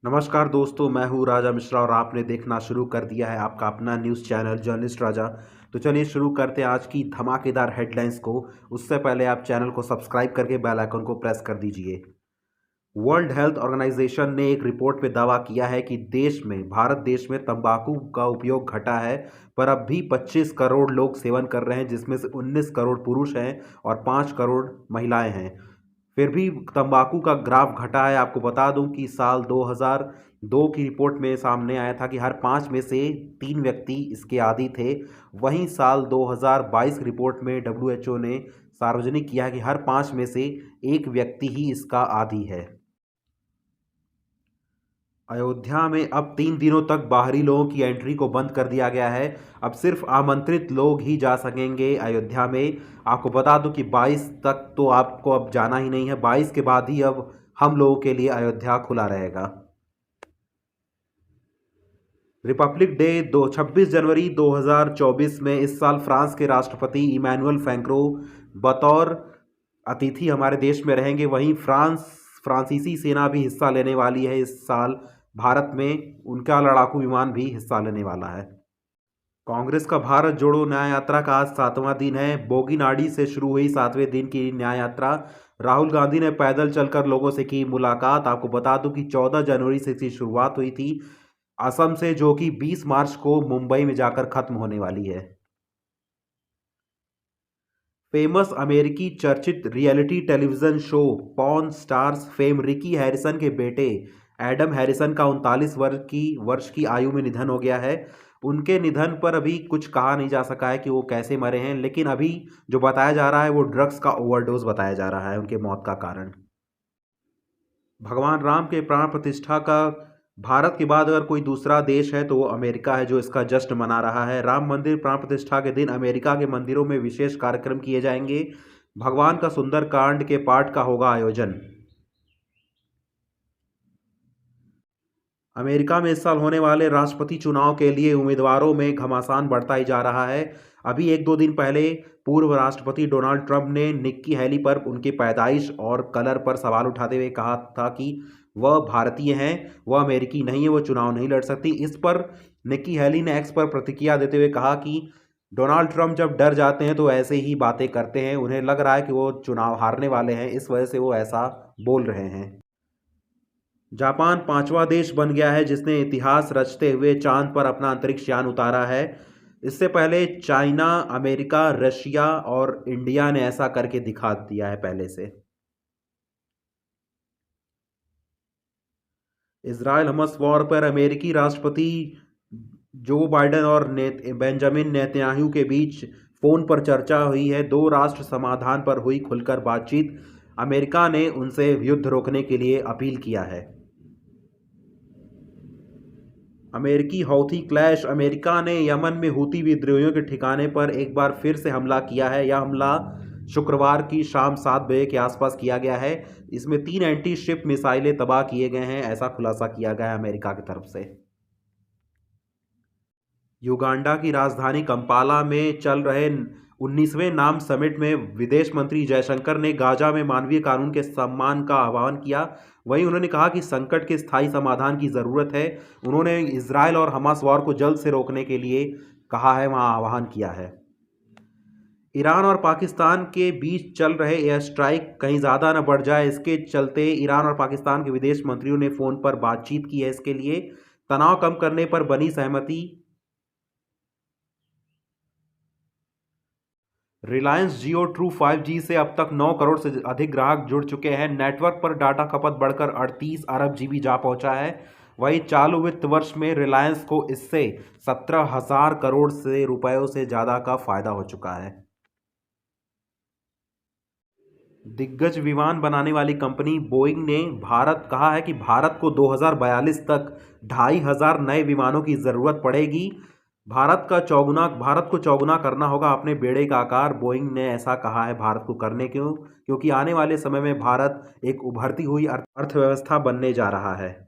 नमस्कार दोस्तों, मैं हूँ राजा मिश्रा और आपने देखना शुरू कर दिया है आपका अपना न्यूज़ चैनल जर्नलिस्ट राजा। तो चलिए शुरू करते हैं आज की धमाकेदार हेडलाइंस को। उससे पहले आप चैनल को सब्सक्राइब करके बेल आइकन को प्रेस कर दीजिए। वर्ल्ड हेल्थ ऑर्गेनाइजेशन ने एक रिपोर्ट में दावा किया है कि भारत देश में तंबाकू का उपयोग घटा है, पर अब भी 25 करोड़ लोग सेवन कर रहे हैं, जिसमें से 19 करोड़ पुरुष हैं और 5 करोड़ महिलाएं हैं। फिर भी तंबाकू का ग्राफ घटा है। आपको बता दूं कि साल 2002 की रिपोर्ट में सामने आया था कि हर 5 में से 3 व्यक्ति इसके आदी थे। वहीं साल 2022 रिपोर्ट में डब्ल्यूएचओ ने सार्वजनिक किया कि हर 5 में से 1 व्यक्ति ही इसका आदी है। अयोध्या में अब 3 दिनों तक बाहरी लोगों की एंट्री को बंद कर दिया गया है। अब सिर्फ आमंत्रित लोग ही जा सकेंगे अयोध्या में। आपको बता दूं कि 22 तक तो आपको अब जाना ही नहीं है। 22 के बाद ही अब हम लोगों के लिए अयोध्या खुला रहेगा। रिपब्लिक डे 26 जनवरी 2024 में इस साल फ्रांस के राष्ट्रपति इमैनुअल फैंक्रो बतौर अतिथि हमारे देश में रहेंगे। वहीं फ्रांसीसी सेना भी हिस्सा लेने वाली है इस साल भारत में। उनका लड़ाकू विमान भी हिस्सा लेने वाला है। कांग्रेस का भारत जोड़ो न्याय यात्रा का आज 7वां दिन है। बोगीनाडी से शुरू हुई 7वें दिन की न्याय यात्रा। राहुल गांधी ने पैदल चलकर लोगों से की मुलाकात। आपको बता दूं कि 14 जनवरी से इसकी शुरुआत हुई थी असम से, जो कि 20 मार्च को मुंबई में जाकर खत्म होने वाली है। फेमस अमेरिकी चर्चित reality television show porn stars fame Ricky Harrison के बेटे एडम हैरिसन का 39 वर्ष की आयु में निधन हो गया है। उनके निधन पर अभी कुछ कहा नहीं जा सका है कि वो कैसे मरे हैं, लेकिन अभी जो बताया जा रहा है वो ड्रग्स का ओवरडोज बताया जा रहा है उनके मौत का कारण। भगवान राम के प्राण प्रतिष्ठा का भारत के बाद अगर कोई दूसरा देश है तो वो अमेरिका है, जो इसका जश्न मना रहा है। राम मंदिर प्राण प्रतिष्ठा के दिन अमेरिका के मंदिरों में विशेष कार्यक्रम किए जाएंगे। भगवान का सुंदरकांड के पाठ का होगा आयोजन। अमेरिका में इस साल होने वाले राष्ट्रपति चुनाव के लिए उम्मीदवारों में घमासान बढ़ता ही जा रहा है। अभी 1-2 दिन पहले पूर्व राष्ट्रपति डोनाल्ड ट्रंप ने निक्की हैली पर उनकी पैदाइश और कलर पर सवाल उठाते हुए कहा था कि वह भारतीय हैं, वह अमेरिकी नहीं है, वह चुनाव नहीं लड़ सकती। इस पर निक्की हैली ने एक्स पर प्रतिक्रिया देते हुए कहा कि डोनाल्ड ट्रंप जब डर जाते हैं तो ऐसे ही बातें करते हैं, उन्हें लग रहा है कि वो चुनाव हारने वाले हैं, इस वजह से वो ऐसा बोल रहे हैं। जापान 5वां देश बन गया है जिसने इतिहास रचते हुए चांद पर अपना अंतरिक्ष यान उतारा है। इससे पहले चाइना, अमेरिका, रशिया और इंडिया ने ऐसा करके दिखा दिया है पहले से। इजराइल हमास वॉर पर अमेरिकी राष्ट्रपति जो बाइडेन और बेंजामिन नेतन्याहू के बीच फोन पर चर्चा हुई है। 2 राष्ट्र समाधान पर हुई खुलकर बातचीत। अमेरिका ने उनसे युद्ध रोकने के लिए अपील किया है। अमेरिकी हौथी क्लैश। अमेरिका ने यमन में हूती विद्रोहियों के ठिकाने पर एक बार फिर से हमला किया है। यह हमला शुक्रवार की शाम 7 बजे के आसपास किया गया है। इसमें 3 एंटी शिप मिसाइलें तबाह किए गए हैं, ऐसा खुलासा किया गया है अमेरिका की तरफ से। युगांडा की राजधानी कंपाला में चल रहे 19वें नाम समिट में विदेश मंत्री जयशंकर ने गाजा में मानवीय कानून के सम्मान का आह्वान किया। वहीं उन्होंने कहा कि संकट के स्थायी समाधान की ज़रूरत है। उन्होंने इजरायल और हमास वॉर को जल्द से रोकने के लिए कहा है, वहाँ आह्वान किया है। ईरान और पाकिस्तान के बीच चल रहे एयर स्ट्राइक कहीं ज़्यादा न बढ़ जाए, इसके चलते ईरान और पाकिस्तान के विदेश मंत्रियों ने फ़ोन पर बातचीत की है। इसके लिए तनाव कम करने पर बनी सहमति। रिलायंस जियो ट्रू 5G से अब तक 9 करोड़ से अधिक ग्राहक जुड़ चुके हैं। नेटवर्क पर डाटा खपत बढ़कर 38 अरब जीबी जा पहुंचा है। वहीं चालू वित्त वर्ष में रिलायंस को इससे 17,000 करोड़ से रुपयों से ज़्यादा का फायदा हो चुका है। दिग्गज विमान बनाने वाली कंपनी बोइंग ने कहा है कि भारत को 2042 तक 2,500 नए विमानों की ज़रूरत पड़ेगी। भारत को चौगुना करना होगा अपने बेड़े का आकार। बोइंग ने ऐसा कहा है भारत को करने क्योंकि आने वाले समय में भारत एक उभरती हुई अर्थव्यवस्था बनने जा रहा है।